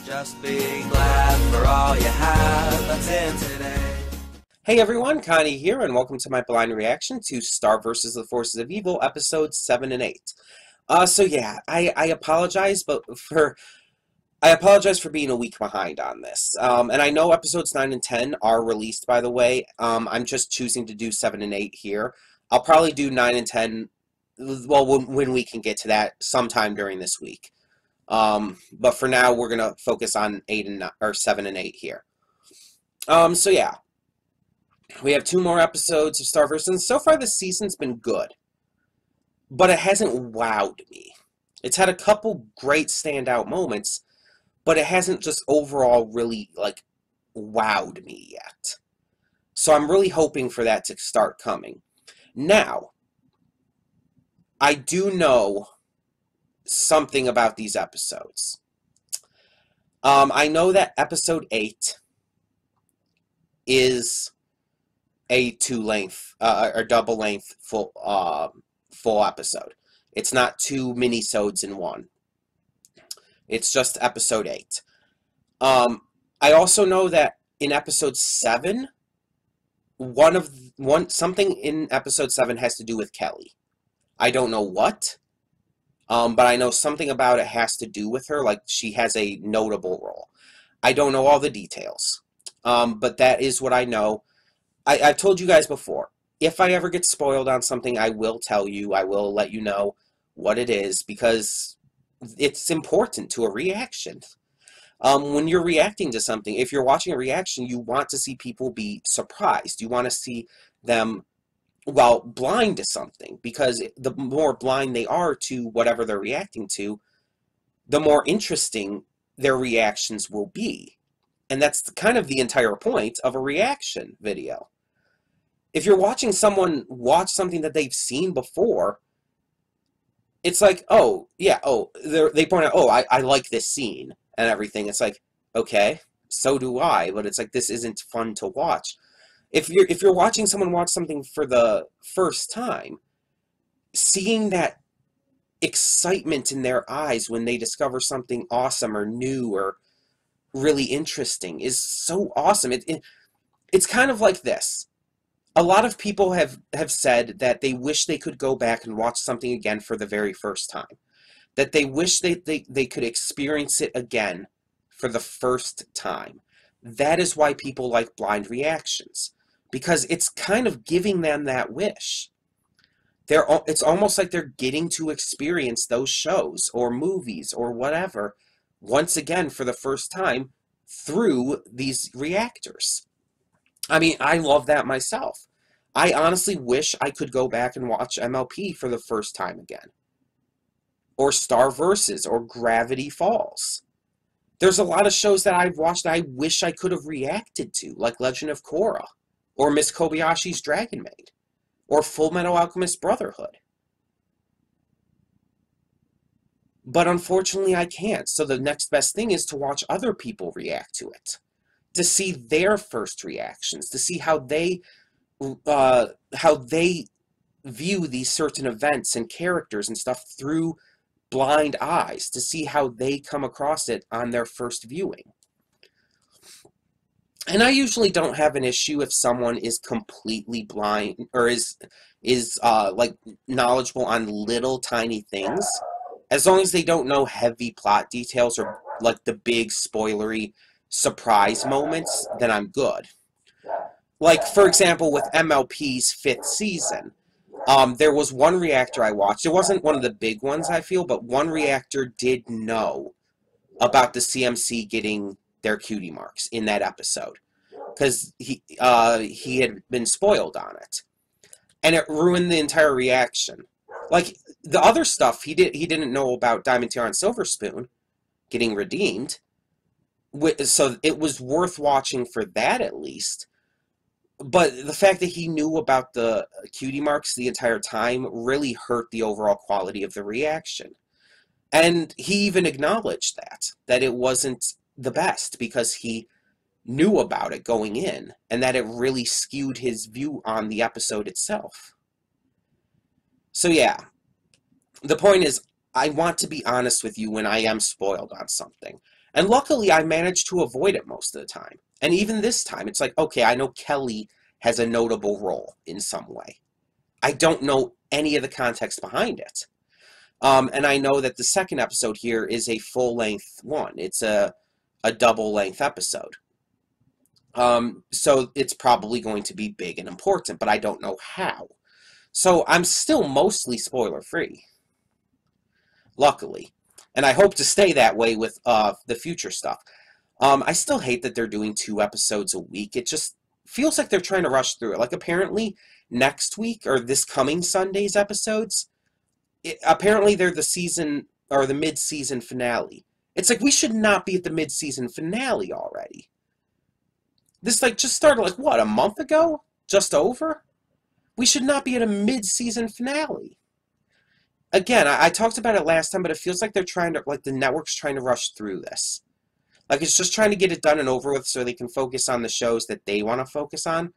Just be glad for all you have that's in today. Hey everyone, Connie here, and welcome to my blind reaction to Star vs. the Forces of Evil, episodes 7 and 8. I apologize, I apologize for being a week behind on this. And I know episodes 9 and 10 are released, by the way. I'm just choosing to do 7 and 8 here. I'll probably do 9 and 10, well, when we can get to that sometime during this week. But for now, we're going to focus on 7 and 8 here. We have 2 more episodes of Star vs. And so far this season's been good. But it hasn't wowed me. It's had a couple great standout moments, but it hasn't just overall really, wowed me yet. So I'm really hoping for that to start coming. Now, I do know something about these episodes. I know that episode 8 is a two-length or double-length full episode. It's not 2 mini-sodes in one. It's just episode 8. I also know that in episode 7, something in episode 7 has to do with Kelly. I don't know what. But I know something about it has to do with her, like she has a notable role. I don't know all the details, but that is what I know. I've told you guys before, if I ever get spoiled on something, I will tell you, I will let you know what it is, because it's important to a reaction. When you're reacting to something, if you're watching a reaction, you want to see people be surprised. You want to see them, well, blind to something, because the more blind they are to whatever they're reacting to, the more interesting their reactions will be. And that's kind of the entire point of a reaction video. If you're watching someone watch something that they've seen before, it's like, oh, yeah, oh, they point out, oh, I like this scene and everything. It's like, okay, so do I, but it's like, this isn't fun to watch. If you're watching someone watch something for the first time, seeing that excitement in their eyes when they discover something awesome or new or really interesting is so awesome. It's kind of like this. A lot of people have said that they wish they could go back and watch something again for the very first time. That they wish they could experience it again for the first time. That is why people like blind reactions. Because it's kind of giving them that wish. It's almost like they're getting to experience those shows or movies or whatever once again for the first time through these reactors. I mean, I love that myself. I honestly wish I could go back and watch MLP for the first time again. Or Star vs. Or Gravity Falls. There's a lot of shows that I've watched that I wish I could have reacted to, like Legend of Korra, or Miss Kobayashi's Dragon Maid, or Full Metal Alchemist Brotherhood. But unfortunately I can't, so the next best thing is to watch other people react to it. To see their first reactions, to see how they view these certain events and characters and stuff through blind eyes, to see how they come across it on their first viewing. And I usually don't have an issue if someone is completely blind or is like knowledgeable on little tiny things, as long as they don't know heavy plot details or like the big spoilery surprise moments, then I'm good. Like, for example, with MLP's 5th season, there was one reactor I watched. It wasn't one of the big ones, I feel, but one reactor did know about the CMC getting their cutie marks in that episode, because he had been spoiled on it, and it ruined the entire reaction. Like the other stuff, he didn't know about Diamond Tiara and Silver Spoon getting redeemed, so it was worth watching for that at least. But the fact that he knew about the cutie marks the entire time really hurt the overall quality of the reaction. And he even acknowledged that it wasn't the best because he knew about it going in, and that it really skewed his view on the episode itself. So yeah, the point is, I want to be honest with you when I am spoiled on something. And luckily, I managed to avoid it most of the time. And even this time, it's like, okay, I know Kelly has a notable role in some way. I don't know any of the context behind it. And I know that the second episode here is a full-length one. It's a double-length episode. So it's probably going to be big and important, but I don't know how. So I'm still mostly spoiler-free. Luckily. And I hope to stay that way with the future stuff. I still hate that they're doing 2 episodes a week. It just feels like they're trying to rush through it. Like, apparently, next week, or this coming Sunday's episodes, apparently they're the season, or the mid-season finale. It's like, we should not be at the mid-season finale already. This, like, just started, like, what, a month ago? Just over? We should not be at a mid-season finale. Again, I talked about it last time, but it feels like they're trying to, like, the network's trying to rush through this. Like, it's just trying to get it done and over with so they can focus on the shows that they want to focus on,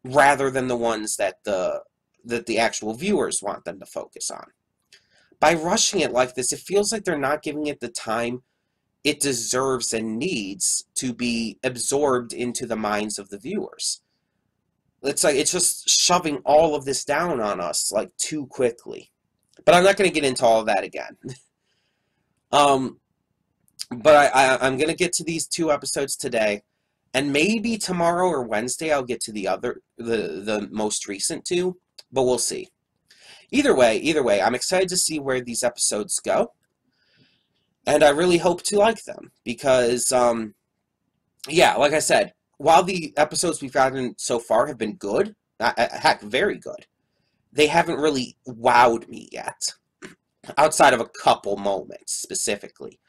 rather than the ones that the actual viewers want them to focus on. By rushing it like this, it feels like they're not giving it the time it deserves and needs to be absorbed into the minds of the viewers. It's like, it's just shoving all of this down on us, like, too quickly. But I'm not going to get into all of that again. But I'm going to get to these 2 episodes today, and maybe tomorrow or Wednesday I'll get to the most recent 2, but we'll see. Either way, I'm excited to see where these episodes go, and I really hope to like them, because, yeah, like I said, while the episodes we've gotten so far have been good, heck, very good, they haven't really wowed me yet, outside of a couple moments, specifically.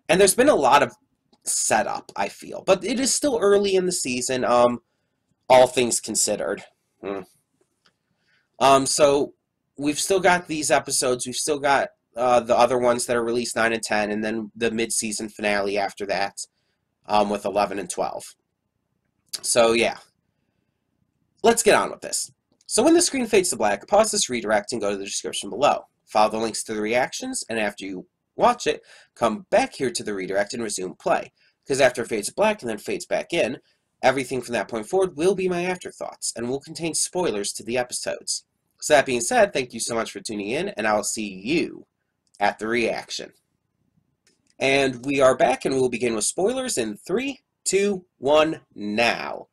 And there's been a lot of setup, I feel. But it is still early in the season, all things considered. So we've still got these episodes. We've still got the other ones that are released 9 and 10, and then the mid-season finale after that with 11 and 12. So, yeah. Let's get on with this. So when the screen fades to black, pause this redirect and go to the description below. Follow the links to the reactions, and after you watch it, come back here to the redirect and resume play. Because after it fades to black and then fades back in, everything from that point forward will be my afterthoughts, and will contain spoilers to the episodes. So that being said, thank you so much for tuning in, and I will see you at the reaction. And we are back, and we will begin with spoilers in 3, 2, 1, now.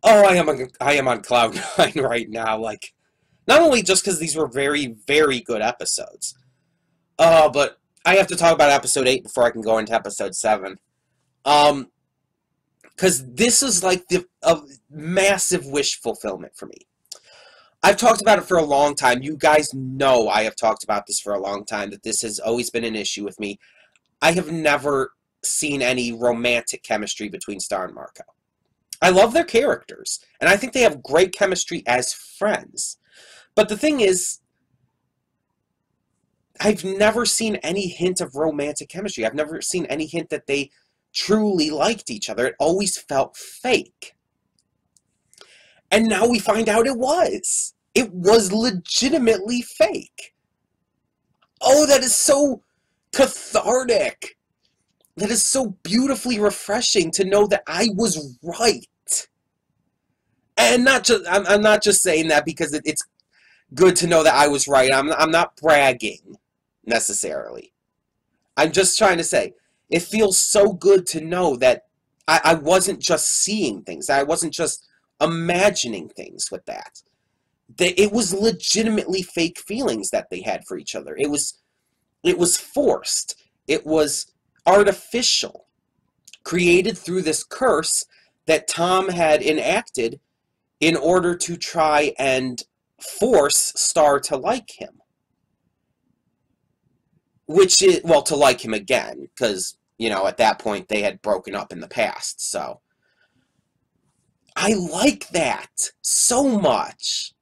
Oh, I am on cloud 9 right now, like, not only just because these were very, very good episodes, but I have to talk about episode 8 before I can go into episode 7. Because this is like a massive wish fulfillment for me. I've talked about it for a long time. You guys know I have talked about this for a long time, that this has always been an issue with me. I have never seen any romantic chemistry between Star and Marco. I love their characters, and I think they have great chemistry as friends. But the thing is, I've never seen any hint of romantic chemistry. I've never seen any hint that they truly liked each other. It always felt fake. And now we find out it was. It was legitimately fake. Oh, that is so cathartic. That is so beautifully refreshing to know that I was right. And I'm not just saying that because it's good to know that I was right. I'm not bragging, necessarily. I'm just trying to say, it feels so good to know that I wasn't just seeing things. I wasn't just imagining things with that. It was legitimately fake feelings that they had for each other. It was forced. It was artificial. Created through this curse that Tom had enacted in order to try and force Star to like him. Which is, well, to like him again, because, you know, at that point they had broken up in the past, so. I like that so much.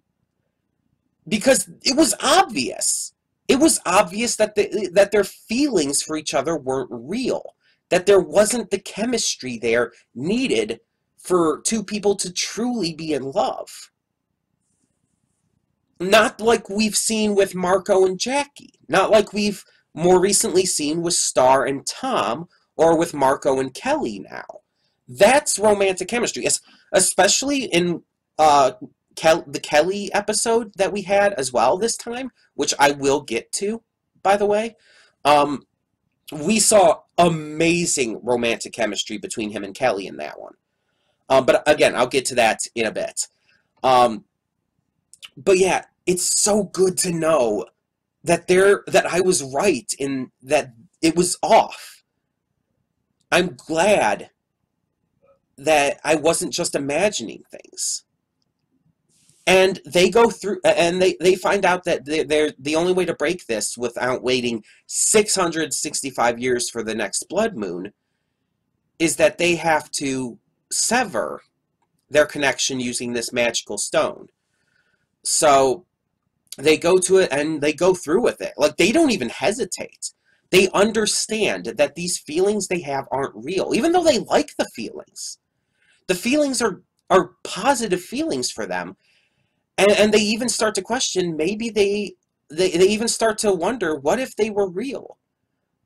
Because it was obvious. It was obvious that that their feelings for each other weren't real. That there wasn't the chemistry there needed for two people to truly be in love. Not like we've seen with Marco and Jackie. Not like we've more recently seen with Star and Tom, or with Marco and Kelly now. That's romantic chemistry, especially in the Kelly episode that we had as well this time, which I will get to, by the way. We saw amazing romantic chemistry between him and Kelly in that one. But again, I'll get to that in a bit. But yeah, it's so good to know that I was right in that it was off. I'm glad that I wasn't just imagining things. And they go through, and they find out that they're the only way to break this without waiting 665 years for the next blood moon is that they have to sever their connection using this magical stone. So they go to it and they go through with it. Like, they don't even hesitate. They understand that these feelings they have aren't real, even though they like the feelings. The feelings are positive feelings for them. And they even start to question, maybe they even start to wonder, what if they were real?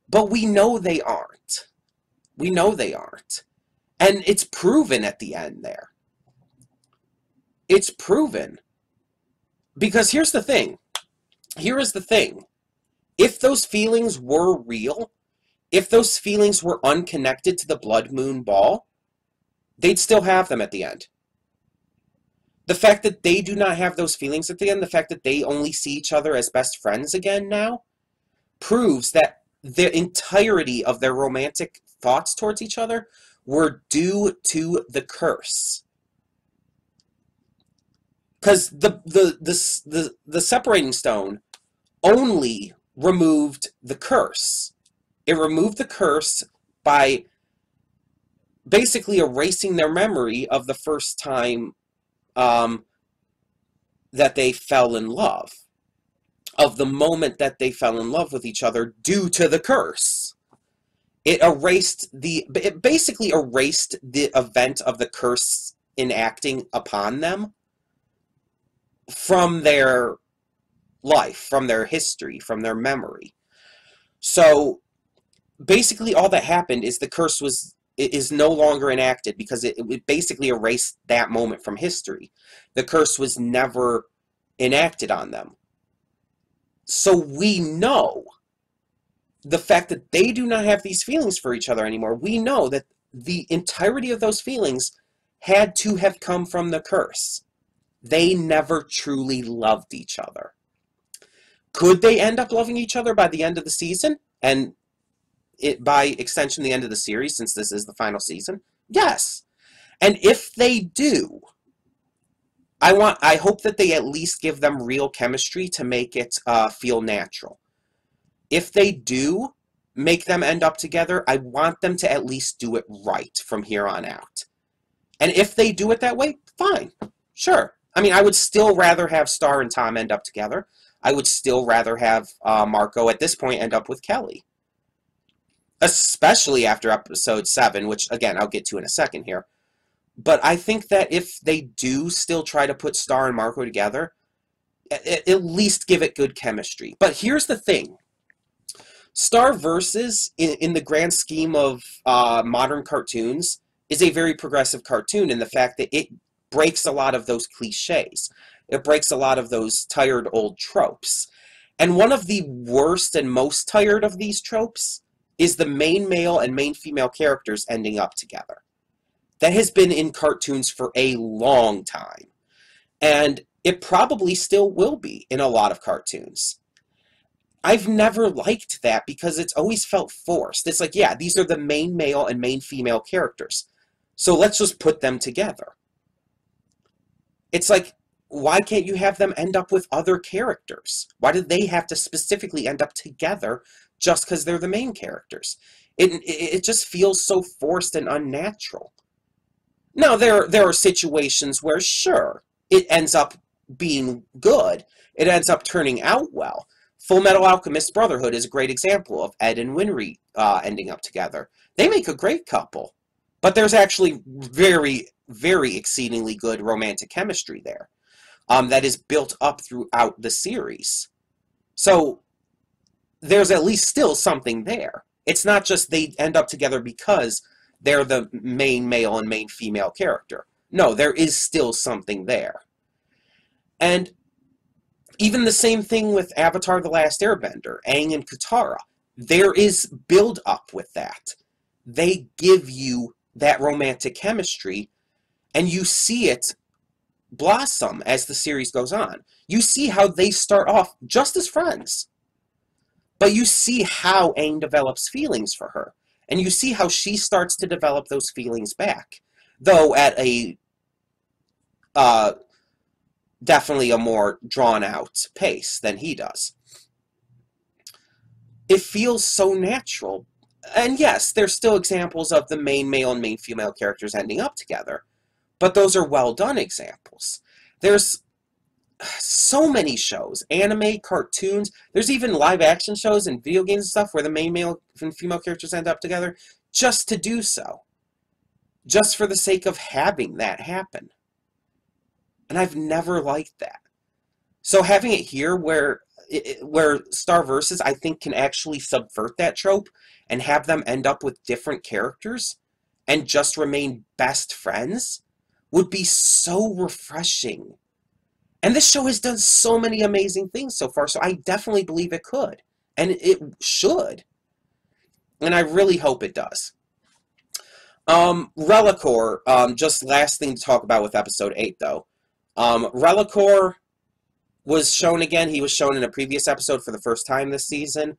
But we know they aren't. We know they aren't. And it's proven at the end there. It's proven. Because here's the thing. Here is the thing. If those feelings were real, if those feelings were unconnected to the blood moon ball, they'd still have them at the end. The fact that they do not have those feelings at the end, the fact that they only see each other as best friends again now, proves that the entirety of their romantic thoughts towards each other were due to the curse. Because the separating stone only removed the curse. It removed the curse by basically erasing their memory of the first time that they fell in love, of the moment that they fell in love with each other due to the curse. It basically erased the event of the curse enacting upon them from their life, from their history, from their memory. So basically all that happened is the curse is no longer enacted because it basically erased that moment from history. The curse was never enacted on them. So we know the fact that they do not have these feelings for each other anymore. We know that the entirety of those feelings had to have come from the curse. They never truly loved each other. Could they end up loving each other by the end of the season? And by extension, the end of the series, since this is the final season? Yes. And if they do, I hope that they at least give them real chemistry to make it feel natural. If they do make them end up together, I want them to at least do it right from here on out. And if they do it that way, fine. Sure. I mean, I would still rather have Star and Tom end up together. I would still rather have Marco at this point end up with Kelly. Especially after episode 7, which, again, I'll get to in a second here. But I think that if they do still try to put Star and Marco together, at least give it good chemistry. But here's the thing. Star Versus, in the grand scheme of modern cartoons, is a very progressive cartoon in the fact that it breaks a lot of those cliches. It breaks a lot of those tired old tropes. And one of the worst and most tired of these tropes is the main male and main female characters ending up together. That has been in cartoons for a long time. And it probably still will be in a lot of cartoons. I've never liked that because it's always felt forced. It's like, yeah, these are the main male and main female characters. So let's just put them together. It's like, why can't you have them end up with other characters? Why do they have to specifically end up together just because they're the main characters? It just feels so forced and unnatural. Now, there are situations where, sure, it ends up being good. It ends up turning out well. Full Metal Alchemist Brotherhood is a great example of Ed and Winry ending up together. They make a great couple. But there's actually very, very exceedingly good romantic chemistry there that is built up throughout the series. So there's at least still something there. It's not just they end up together because they're the main male and main female character. No, there is still something there. And even the same thing with Avatar The Last Airbender, Aang and Katara. There is build-up with that. They give you that romantic chemistry, and you see it blossom as the series goes on. You see how they start off just as friends. But you see how Aang develops feelings for her. And you see how she starts to develop those feelings back. Though at a definitely a more drawn-out pace than he does. It feels so natural. And yes, there's still examples of the main male and main female characters ending up together. But those are well-done examples. There's so many shows, anime, cartoons, there's even live-action shows and video games and stuff where the main male and female characters end up together just to do so. Just for the sake of having that happen. And I've never liked that. So having it here where Star Versus, I think, can actually subvert that trope and have them end up with different characters and just remain best friends would be so refreshing. And this show has done so many amazing things so far, so I definitely believe it could. And it should. And I really hope it does. Relicore, just last thing to talk about with episode 8, though. Relicore was shown again. He was shown in a previous episode for the first time this season.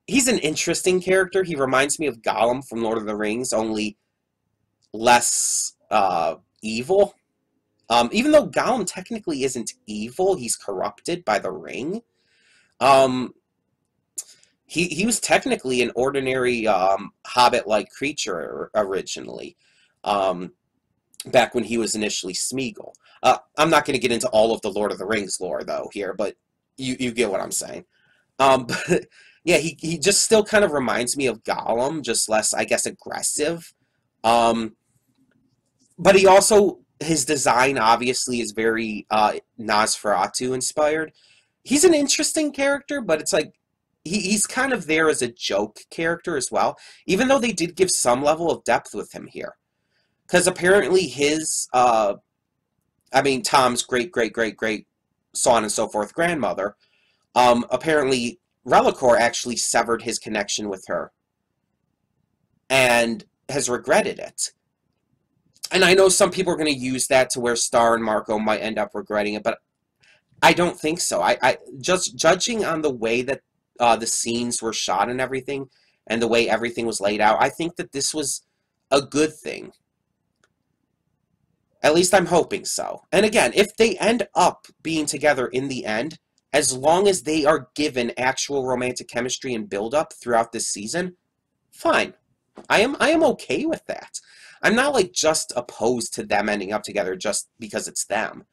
He's an interesting character. He reminds me of Gollum from Lord of the Rings, only less evil. Even though Gollum technically isn't evil, he's corrupted by the ring. He was technically an ordinary hobbit-like creature originally, back when he was initially Smeagol. I'm not going to get into all of the Lord of the Rings lore, though, here, but you get what I'm saying. But yeah, he just still kind of reminds me of Gollum, just less, I guess, aggressive. But he also, his design obviously is very Nosferatu inspired. He's an interesting character, but it's like, he's kind of there as a joke character as well, even though they did give some level of depth with him here. Because apparently his, Tom's great, so on and so forth grandmother, apparently Relicore actually severed his connection with her and has regretted it. And I know some people are going to use that to where Star and Marco might end up regretting it, but I don't think so. I just judging on the way that the scenes were shot and everything, and the way everything was laid out, I think that this was a good thing. At least I'm hoping so. And again, if they end up being together in the end, as long as they are given actual romantic chemistry and build-up throughout this season, fine. I am okay with that. I'm not like just opposed to them ending up together just because it's them.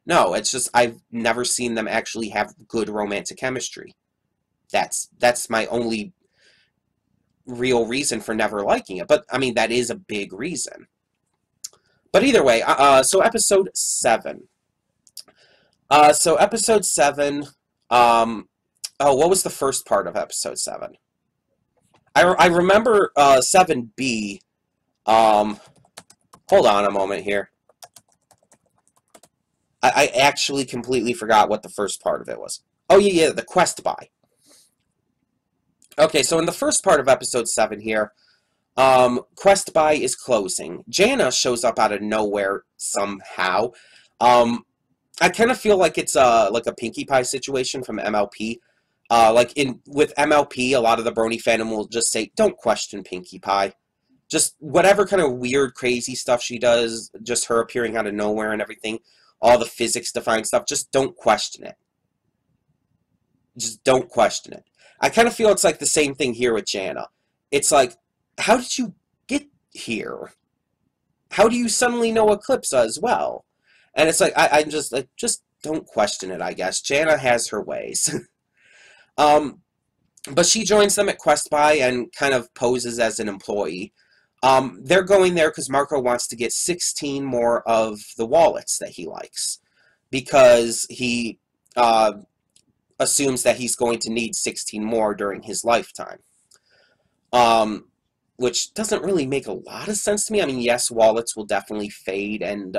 No, it's just I've never seen them actually have good romantic chemistry. That's my only real reason for never liking it. But I mean, that is a big reason. But either way, so episode 7. Episode 7, what was the first part of episode 7? I remember 7B. Hold on a moment here. I actually completely forgot what the first part of it was. Oh, yeah, the quest buy. Okay, so in the first part of episode 7 here, quest buy is closing. Jana shows up out of nowhere somehow. I kind of feel like it's like a Pinkie Pie situation from MLP. With MLP, a lot of the Brony fandom will just say, don't question Pinkie Pie. Just whatever kind of weird, crazy stuff she does, just her appearing out of nowhere and everything, all the physics-defying stuff, just don't question it. Just don't question it. I kind of feel it's like the same thing here with Jana. It's like, how did you get here? How do you suddenly know Eclipse as well? And it's like, I'm just like, just don't question it, I guess. Jana has her ways. But she joins them at Quest Buy and kind of poses as an employee. They're going there because Marco wants to get 16 more of the wallets that he likes. Because he assumes that he's going to need 16 more during his lifetime. which doesn't really make a lot of sense to me. I mean, yes, wallets will definitely fade and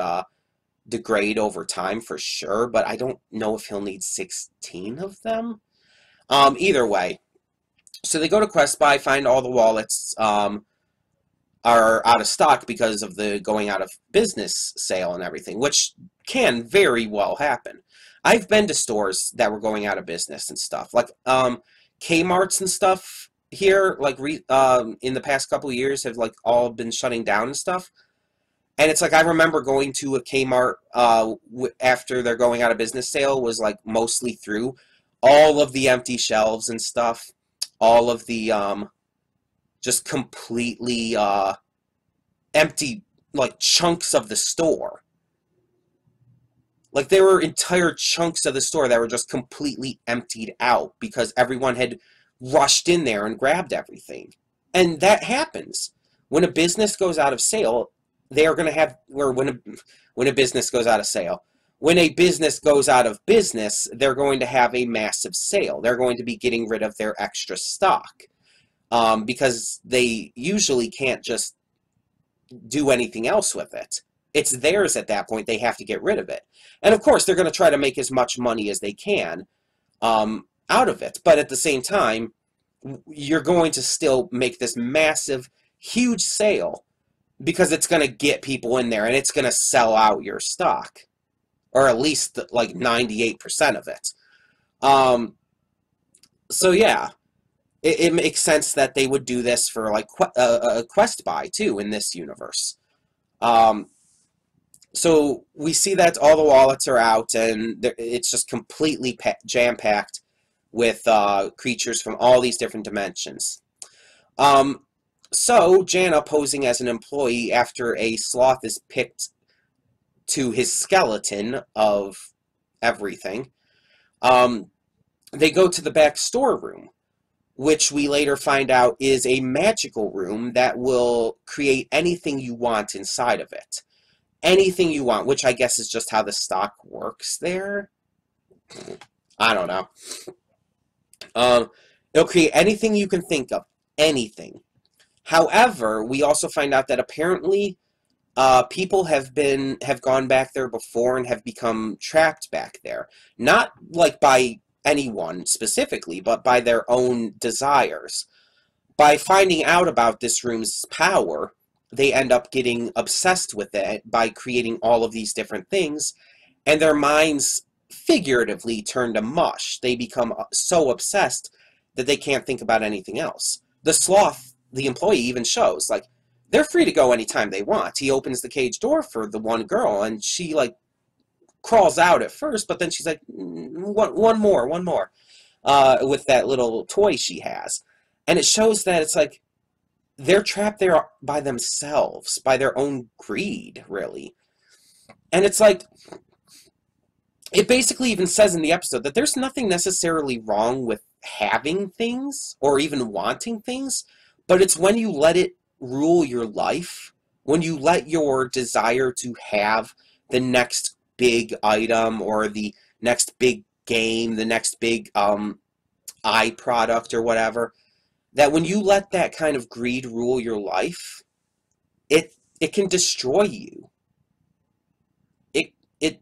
degrade over time for sure, but I don't know if he'll need 16 of them. Either way, so they go to Quest Buy, find all the wallets are out of stock because of the going out of business sale and everything, which can very well happen. I've been to stores that were going out of business and stuff, like Kmart's and stuff here, like in the past couple of years have like all been shutting down and stuff. And it's like I remember going to a Kmart after their going out of business sale was like mostly through, all of the empty shelves and stuff, all of the just completely empty like chunks of the store. Like there were entire chunks of the store that were just completely emptied out because everyone had rushed in there and grabbed everything. And that happens. When a business goes out of sale, they are going to have, or when a business goes out of sale, when a business goes out of business, they're going to have a massive sale. They're going to be getting rid of their extra stock because they usually can't just do anything else with it. It's theirs at that point. They have to get rid of it. And of course, they're going to try to make as much money as they can out of it. But at the same time, you're going to still make this massive, huge sale because it's going to get people in there and it's going to sell out your stock. Or at least like 98% of it. So yeah, it makes sense that they would do this for like Quest Buy too in this universe. So we see that all the wallets are out and it's just completely jam-packed with creatures from all these different dimensions. So Jana, posing as an employee after a sloth is picked to his skeleton of everything, they go to the back storeroom, which we later find out is a magical room that will create anything you want inside of it. Anything you want, which I guess is just how the stock works there. I don't know. It'll create anything you can think of. Anything. However, we also find out that apparently people have gone back there before and have become trapped back there. Not like by anyone specifically, but by their own desires. By finding out about this room's power, they end up getting obsessed with it by creating all of these different things, and their minds figuratively turn to mush. They become so obsessed that they can't think about anything else. The sloth, the employee, even shows, like, they're free to go anytime they want. He opens the cage door for the one girl, and she, like, crawls out at first, but then she's like, one more, with that little toy she has. And it shows that it's like, they're trapped there by themselves, by their own greed, really. And it's like, it basically even says in the episode that there's nothing necessarily wrong with having things, or even wanting things, but it's when you let it rule your life, when you let your desire to have the next big item, or the next big game, the next big eye product, or whatever, that when you let that kind of greed rule your life, it can destroy you. It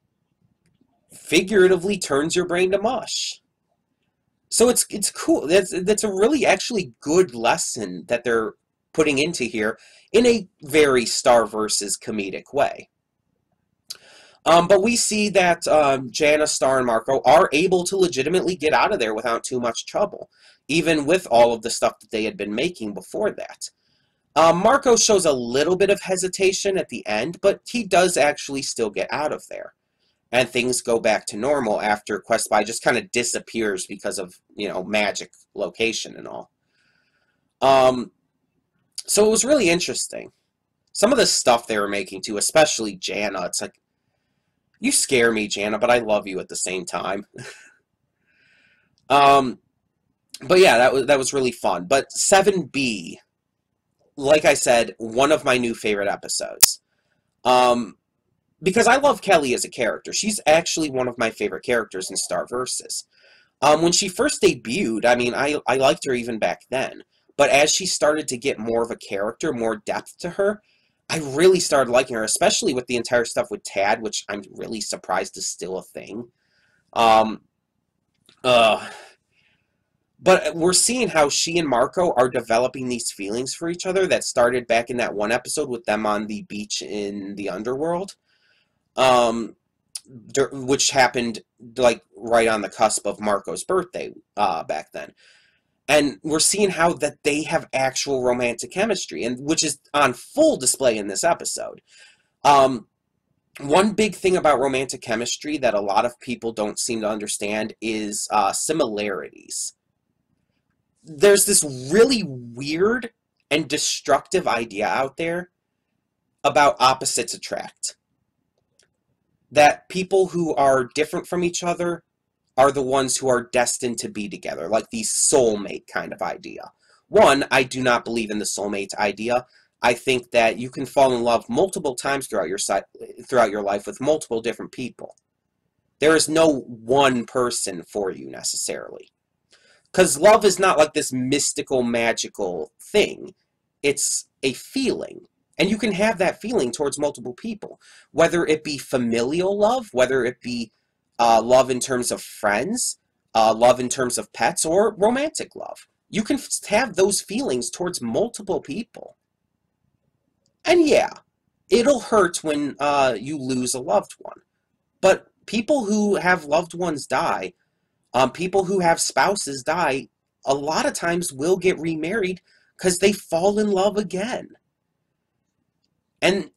figuratively turns your brain to mush. So it's cool. That's a really actually good lesson that they're putting into here in a very Star versus comedic way. But we see that Jana, Star, and Marco are able to legitimately get out of there without too much trouble, even with all of the stuff that they had been making before that. Marco shows a little bit of hesitation at the end, but he does actually still get out of there. And things go back to normal after Quest Buy just kind of disappears because of, magic location and all. So it was really interesting. Some of the stuff they were making, too, especially Jana, it's like, you scare me, Jana, but I love you at the same time. But yeah, that was really fun. But 7B, like I said, one of my new favorite episodes. Because I love Kelly as a character. She's actually one of my favorite characters in Star Versus. When she first debuted, I mean, I liked her even back then. But as she started to get more of a character, more depth to her, I really started liking her, especially with the entire stuff with Tad, which I'm really surprised is still a thing. Um, uh, but we're seeing how she and Marco are developing these feelings for each other that started back in that one episode with them on the beach in the underworld, which happened like right on the cusp of Marco's birthday back then. And we're seeing how that they have actual romantic chemistry, and which is on full display in this episode. One big thing about romantic chemistry that a lot of people don't seem to understand is similarities. There's this really weird and destructive idea out there about opposites attract. That people who are different from each other are the ones who are destined to be together, like the soulmate kind of idea. One, I do not believe in the soulmate idea. I think that you can fall in love multiple times throughout your life with multiple different people. There is no one person for you necessarily. Because love is not like this mystical, magical thing. It's a feeling. And you can have that feeling towards multiple people. Whether it be familial love, whether it be love in terms of friends, love in terms of pets, or romantic love. You can have those feelings towards multiple people. And yeah, it'll hurt when you lose a loved one. But people who have loved ones die, people who have spouses die, a lot of times will get remarried because they fall in love again. And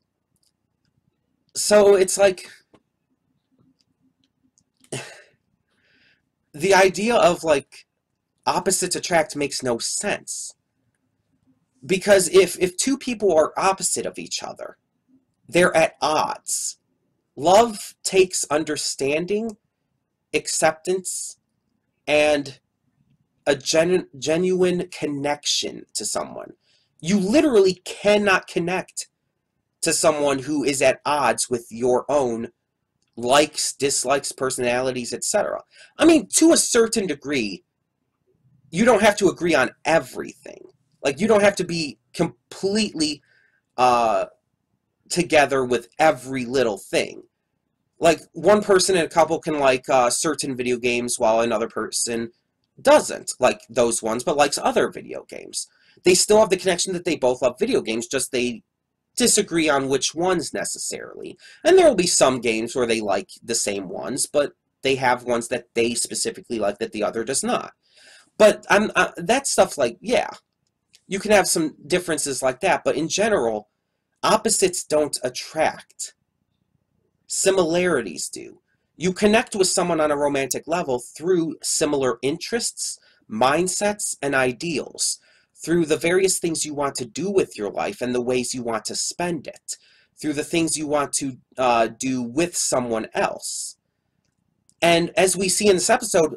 so it's like, the idea of like opposites attract makes no sense. Because if two people are opposite of each other, they're at odds. Love takes understanding, acceptance, and a genuine connection to someone. You literally cannot connect to someone who is at odds with your own likes, dislikes, personalities, etc. I mean, to a certain degree, you don't have to agree on everything. Like, you don't have to be completely together with every little thing. Like, one person in a couple can like certain video games while another person doesn't like those ones, but likes other video games. They still have the connection that they both love video games, just they disagree on which ones necessarily. And there will be some games where they like the same ones, but they have ones that they specifically like that the other does not. But that stuff, like, yeah, you can have some differences like that, but in general, opposites don't attract. Similarities do. You connect with someone on a romantic level through similar interests, mindsets, and ideals, through the various things you want to do with your life and the ways you want to spend it, through the things you want to do with someone else. And as we see in this episode,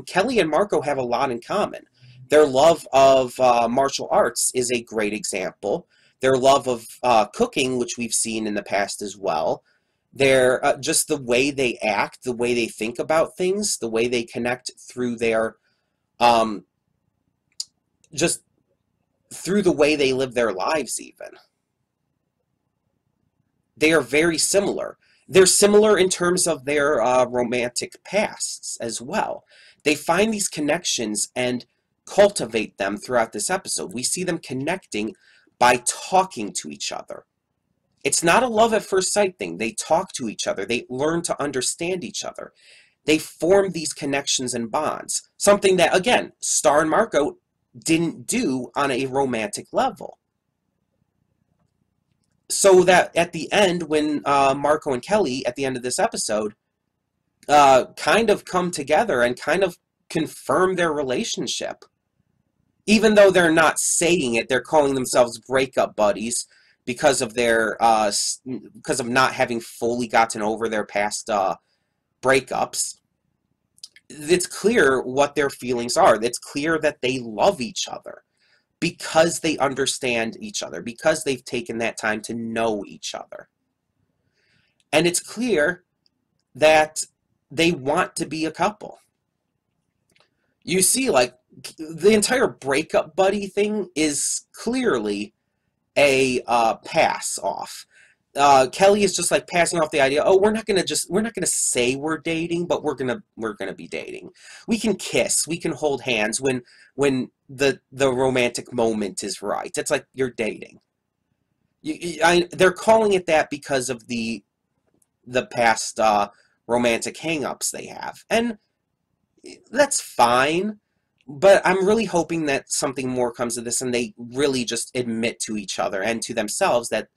Kelly and Marco have a lot in common. Their love of martial arts is a great example. Their love of cooking, which we've seen in the past as well. Their just the way they act, the way they think about things, the way they connect through their just through the way they live their lives even. They are very similar. They're similar in terms of their romantic pasts as well. They find these connections and cultivate them throughout this episode. We see them connecting by talking to each other. It's not a love at first sight thing. They talk to each other. They learn to understand each other. They form these connections and bonds. Something that, again, Star and Marco didn't do on a romantic level. So that at the end, when Marco and Kelly, at the end of this episode, kind of come together and kind of confirm their relationship. Even though they're not saying it, they're calling themselves breakup buddies because of their because of not having fully gotten over their past breakups. It's clear what their feelings are. It's clear that they love each other because they understand each other, because they've taken that time to know each other. And it's clear that they want to be a couple. You see, like, the entire breakup buddy thing is clearly a pass off. Kelly is just like passing off the idea. Oh, we're not gonna say we're dating, but we're gonna be dating. We can kiss, we can hold hands when the romantic moment is right. It's like you're dating. They're calling it that because of the past romantic hang-ups they have, and that's fine. But I'm really hoping that something more comes of this, and they really just admit to each other and to themselves that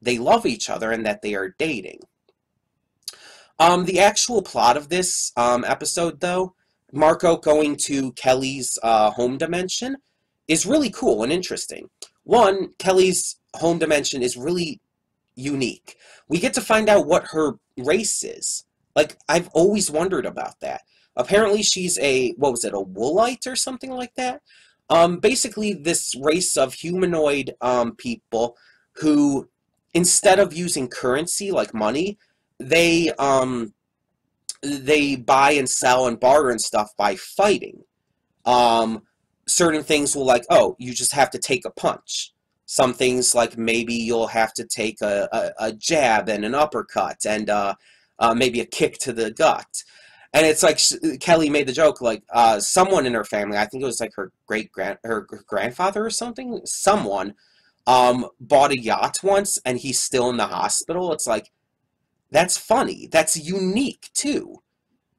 they love each other and that they are dating. The actual plot of this episode, though, Marco going to Kelly's home dimension, is really cool and interesting. One, Kelly's home dimension is really unique. We get to find out what her race is. Like, I've always wondered about that. Apparently she's a Woolite or something like that? Basically this race of humanoid people who, instead of using currency like money, they buy and sell and barter and stuff by fighting. Certain things will, like, oh, you just have to take a punch. Some things, like, maybe you'll have to take a jab and an uppercut and maybe a kick to the gut. And it's like Kelly made the joke, like, someone in her family, I think it was like her grandfather or something, someone bought a yacht once and he's still in the hospital. It's like, that's funny. That's unique too,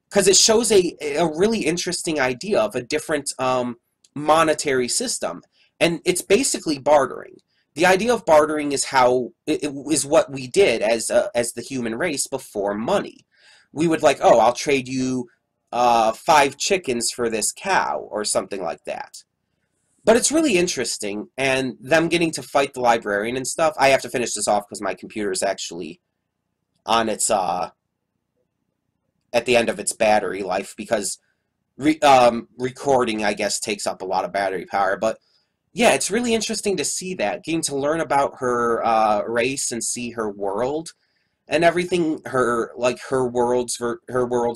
because it shows a really interesting idea of a different monetary system, and it's basically bartering. The idea of bartering is how it is what we did as the human race before money. We would, like, oh, I'll trade you 5 chickens for this cow or something like that. But it's really interesting, and them getting to fight the librarian and stuff. I have to finish this off because my computer is actually on its at the end of its battery life, because recording, I guess, takes up a lot of battery power. But yeah, it's really interesting to see that, getting to learn about her race and see her world and everything, her world's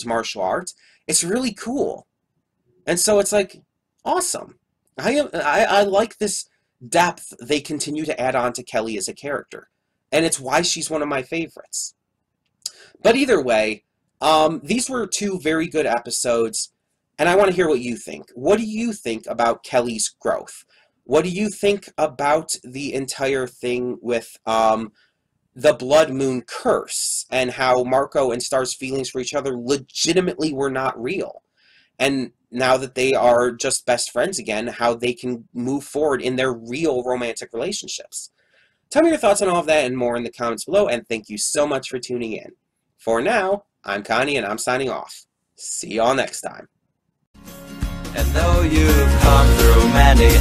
martial arts. It's really cool. And so it's like, awesome. I like this depth they continue to add on to Kelly as a character, and it's why she's one of my favorites. But either way, these were 2 very good episodes, and I want to hear what you think. What do you think about Kelly's growth? What do you think about the entire thing with the Blood Moon curse, and how Marco and Star's feelings for each other legitimately were not real? And now that they are just best friends again, how they can move forward in their real romantic relationships. Tell me your thoughts on all of that and more in the comments below, and thank you so much for tuning in. For now, I'm Connie, and I'm signing off. See y'all next time. And though you've come through many